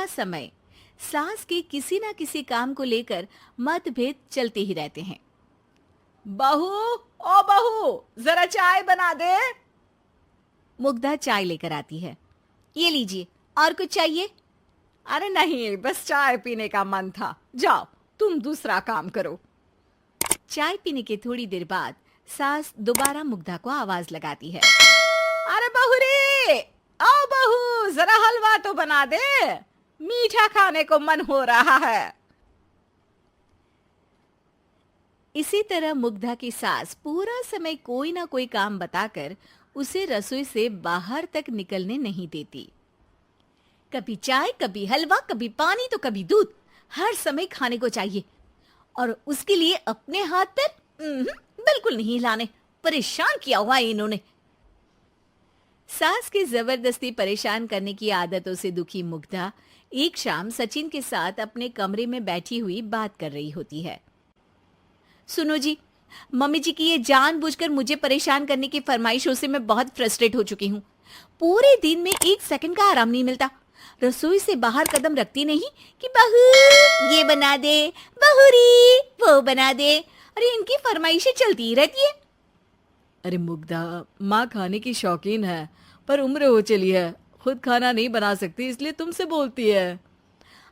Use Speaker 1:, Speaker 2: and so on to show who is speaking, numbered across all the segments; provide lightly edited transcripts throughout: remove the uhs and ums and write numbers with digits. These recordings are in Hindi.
Speaker 1: पूरा समय सास के किसी ना किसी काम को लेकर मतभेद चलते ही रहते हैं।
Speaker 2: बहू, ओ बहू, जरा चाय बना दे।
Speaker 1: मुग्धा चाय लेकर आती है। ये लीजिए, और कुछ चाहिए?
Speaker 2: अरे नहीं, बस चाय पीने का मन था। जाओ, तुम दूसरा काम करो।
Speaker 1: चाय पीने के थोड़ी देर बाद सास दोबारा मुग्धा को आवाज लगाती है।
Speaker 2: अरे बहू रे, आओ बहू, जरा हलवा तो बना दे, मीठा खाने को मन हो रहा है।
Speaker 1: इसी तरह मुग्धा की सास पूरा समय कोई ना कोई काम बताकर उसे रसोई से बाहर तक निकलने नहीं देती। कभी चाय, कभी हलवा, कभी पानी तो कभी दूध, हर समय खाने को चाहिए और उसके लिए अपने हाथ पैर बिल्कुल नहीं हिलाने। परेशान किया हुआ है इन्होंने। सास की जबरदस्ती परेशान करने की आदतों से दुखी मुग्धा एक शाम सचिन के साथ अपने कमरे में बैठी हुई बात कर रही होती है। सुनो जी, मम्मी जी की ये जानबूझकर मुझे परेशान करने की फरमाइशों से मैं बहुत फ्रस्ट्रेट हो चुकी हूँ। पूरे दिन में एक सेकंड का आराम नहीं मिलता। रसोई से बाहर कदम रखती नहीं कि बहू ये बना दे, बहुरी वो बना दे। अरे इनकी फरमाइशें चलती ही रहती है।
Speaker 2: अरे मुग्धा, माँ खाने की शौकीन है, पर उम्र हो चली है, खुद खाना नहीं बना सकती, इसलिए तुमसे बोलती है।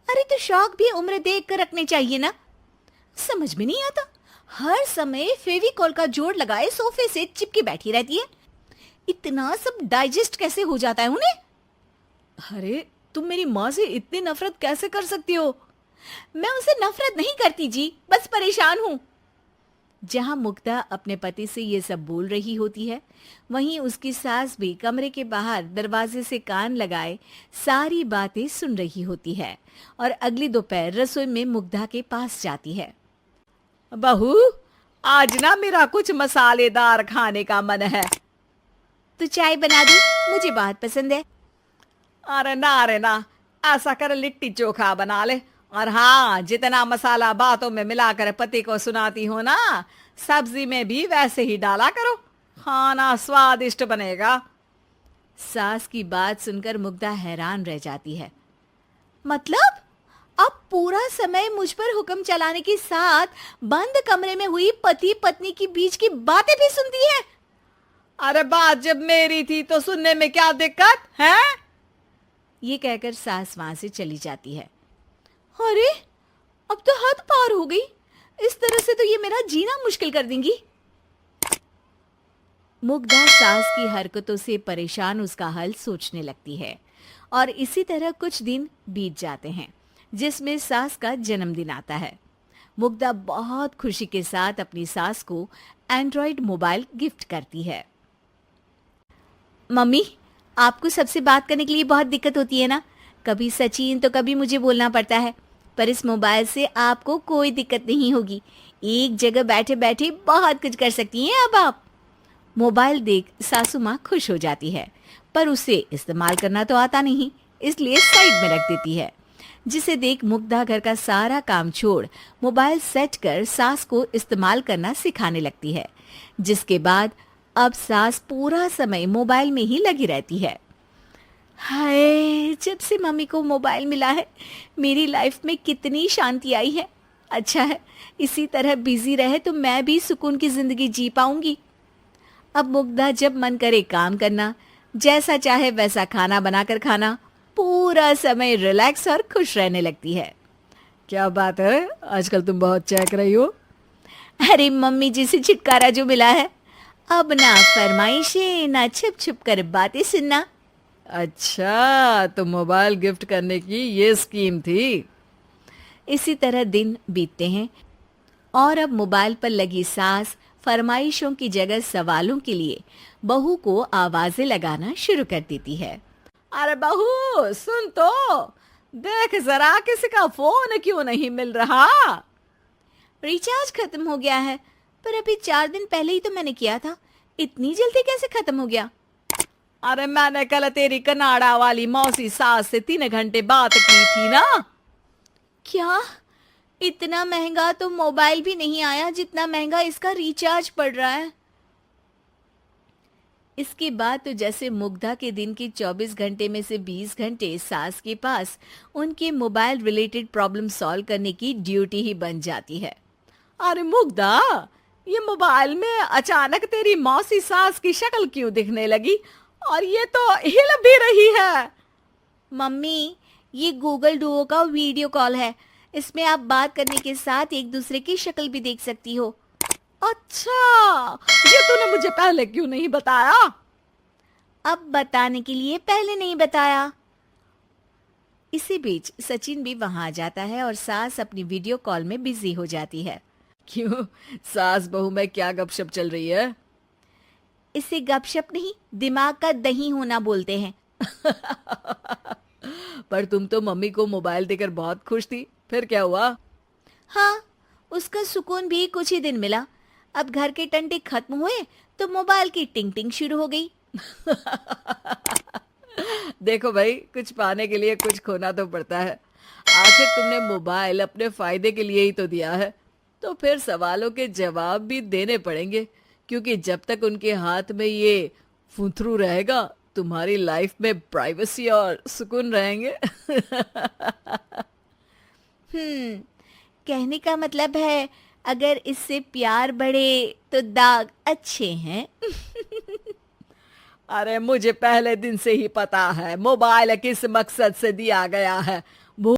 Speaker 1: अरे तो शौक भी उम्र देख कर रखने चाहिए ना। समझ में नहीं आता, हर समय फेविकॉल का जोड़ लगाए सोफे से चिपके बैठी रहती है। इतना सब डाइजेस्ट कैसे हो जाता है उन्हें?
Speaker 2: अरे तुम मेरी माँ से इतनी नफरत कैसे कर सकती हो?
Speaker 1: मैं उनसे नफरत नहीं करती जी, बस परेशान हूँ। जहां मुग्धा अपने पति से ये सब बोल रही होती है, वहीं उसकी सास भी कमरे के बाहर दरवाजे से कान लगाए सारी बातें सुन रही होती है और अगली दोपहर रसोई में मुग्धा के पास जाती है।
Speaker 2: बहू, आज ना मेरा कुछ मसालेदार खाने का मन है।
Speaker 1: तो चाय बना दूं? मुझे बहुत पसंद है।
Speaker 2: अरे ना, ऐसा कर लिट्टी चोखा बना ले। और हाँ, जितना मसाला बातों में मिलाकर पति को सुनाती हो ना, सब्जी में भी वैसे ही डाला करो, खाना स्वादिष्ट बनेगा।
Speaker 1: सास की बात सुनकर मुग्धा हैरान रह जाती है। मतलब अब पूरा समय मुझ पर हुक्म चलाने के साथ बंद कमरे में हुई पति पत्नी की बीच की बातें भी सुनती है?
Speaker 2: अरे बात जब मेरी थी तो सुनने में क्या दिक्कत है?
Speaker 1: ये कहकर सास वहां से चली जाती है। अरे अब तो हद पार हो गई, इस तरह से तो ये मेरा जीना मुश्किल कर देंगी। मुग्धा सास की हरकतों से परेशान उसका हल सोचने लगती है और इसी तरह कुछ दिन बीत जाते हैं, जिसमें सास का जन्मदिन आता है। मुग्धा बहुत खुशी के साथ अपनी सास को एंड्रॉइड मोबाइल गिफ्ट करती है। मम्मी, आपको सबसे बात करने के लिए बहुत दिक्कत होती है ना, कभी सचिन तो कभी मुझे बोलना पड़ता है, पर इस मोबाइल से आपको कोई दिक्कत नहीं होगी। एक जगह बैठे बैठे बहुत कुछ कर सकती हैं अब आप। मोबाइल देख सासू माँ खुश हो जाती है, पर उसे इस्तेमाल करना तो आता नहीं, इसलिए साइड में रख देती है। जिसे देख मुग्धा घर का सारा काम छोड़ मोबाइल सेट कर सास को इस्तेमाल करना सिखाने लगती है, जिसके बाद अब सास पूरा समय मोबाइल में ही लगी रहती है। हाय, जब से मम्मी को मोबाइल मिला है मेरी लाइफ में कितनी शांति आई है। अच्छा है, इसी तरह बिजी रहे तो मैं भी सुकून की जिंदगी जी पाऊंगी। अब मुग्धा जब मन करे काम करना, जैसा चाहे वैसा खाना बनाकर खाना, पूरा समय रिलैक्स और खुश रहने लगती है।
Speaker 2: क्या बात है, आजकल तुम बहुत चहक रही हो।
Speaker 1: अरे मम्मी जी से छुटकारा जो मिला है, अब ना फरमाइशें ना छुप छुप कर बातें सुनना।
Speaker 2: अच्छा, तो मोबाइल गिफ्ट करने की ये स्कीम थी।
Speaker 1: इसी तरह दिन बीतते हैं और अब मोबाइल पर लगी सास फरमाइशों की जगह सवालों के लिए बहू को आवाजें लगाना शुरू कर देती है।
Speaker 2: अरे बहू सुन तो, देख जरा किसी का फोन क्यों नहीं मिल रहा?
Speaker 1: रिचार्ज खत्म हो गया है, पर अभी 4 दिन पहले ही तो मैंने किया था, इतनी जल्दी कैसे खत्म हो गया?
Speaker 2: अरे मैंने कल तेरी कनाडा वाली मौसी सास से 3 घंटे बात की थी ना।
Speaker 1: क्या? इतना महंगा तो मोबाइल भी नहीं आया जितना महंगा इसका रिचार्ज पड़ रहा है। इसके बाद तो जैसे मुग्धा के दिन के 24 घंटे में से 20 घंटे सास के पास उनके मोबाइल रिलेटेड प्रॉब्लम सॉल्व करने की ड्यूटी ही बन जाती है।
Speaker 2: अरे मुग्धा, ये मोबाइल में अचानक तेरी मौसी सास की शक्ल क्यों दिखने लगी? और ये तो हिल भी रही है।
Speaker 1: मम्मी, ये गूगल डुओ का वीडियो कॉल है। इसमें आप बात करने के साथ एक दूसरे की शक्ल भी देख सकती हो।
Speaker 2: अच्छा, ये तूने मुझे पहले क्यों नहीं बताया?
Speaker 1: अब बताने के लिए पहले नहीं बताया। इसी बीच सचिन भी वहां आ जाता है और सास अपनी वीडियो कॉल में बिजी हो जाती है।
Speaker 2: क्यों, सास बहू में क्या गपशप चल रही है?
Speaker 1: इसे गपशप नहीं, दिमाग का दही होना बोलते हैं।
Speaker 2: पर तुम तो मम्मी को मोबाइल देकर बहुत खुश थी, फिर क्या हुआ?
Speaker 1: हाँ, उसका सुकून भी कुछ ही दिन मिला। अब घर के टंटे खत्म हुए तो मोबाइल की टिंग टिंग शुरू हो गई।
Speaker 2: देखो भाई, कुछ पाने के लिए कुछ खोना तो पड़ता है। आखिर तुमने मोबाइल अपने फायदे के लिए ही तो दिया है, तो फिर सवालों के जवाब भी देने पड़ेंगे, क्योंकि जब तक उनके हाथ में ये फुंथरू रहेगा, तुम्हारी लाइफ में प्राइवेसी और सुकून रहेंगे।
Speaker 1: कहने का मतलब है अगर इससे प्यार बढ़े तो दाग अच्छे हैं।
Speaker 2: अरे मुझे पहले दिन से ही पता है मोबाइल किस मकसद से दिया गया है।